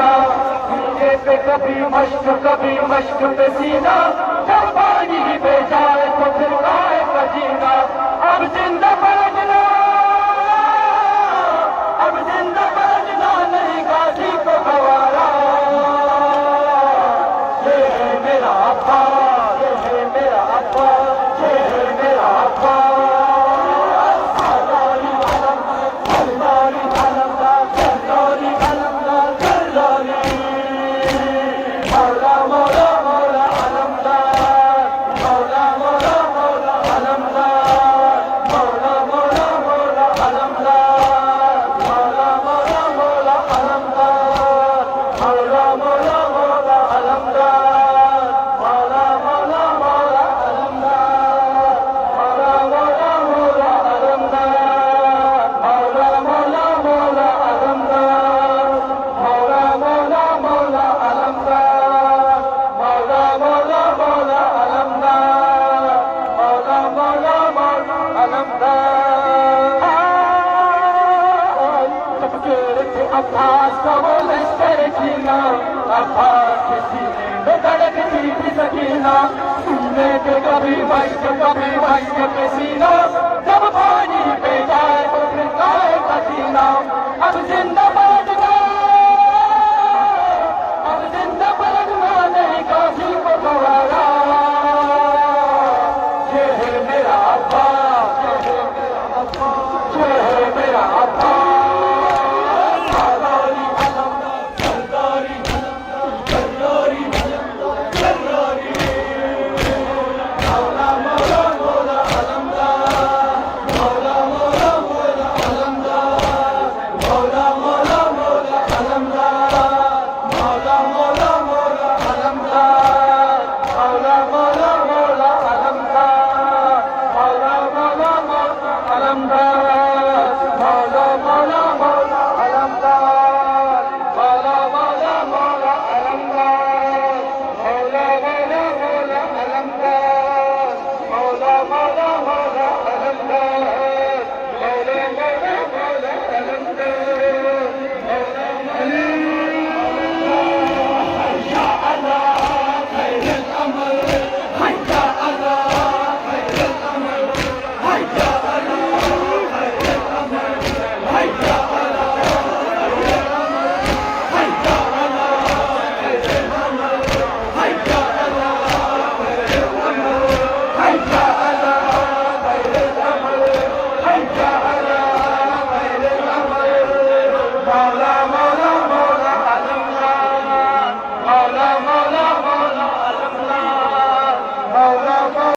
सीना, सीने पे कभी मश्क पे सीना, जब पानी ही बह जाए तो फिर काहे का जीना। अब जिंदा बजना, अब जिंदा बजना नहीं गाजी को गवारा। ये है मेरा अब्बा, ये है मेरा अब्बा, ये है मेरा अब्बा। सरदारी अलमदार, सरदारी अलमदार, सरदारी अलमदार, सरदारी। मौला मौला मौला अलमदार, मौला मौला मौला अलमदार, मौला मौला मौला अलमदार, मौला मौला मौला अलमदार, मौला मौला मौला अलमदार, मौला मौला मौला अलमदार, मौला मौला मौला अलमदार, मौला मौला मौला अलमदार, मौला मौला मौला अलमदार, मौला मौला मौला अलमदार, मौला मौला मौला अलमदार। चपकेरे थे अब्बास का वो लश्कर जीना, अब्बास के सीने में धड़कती थी सकीना, सुनने के कभी मश्क पे सीना, जब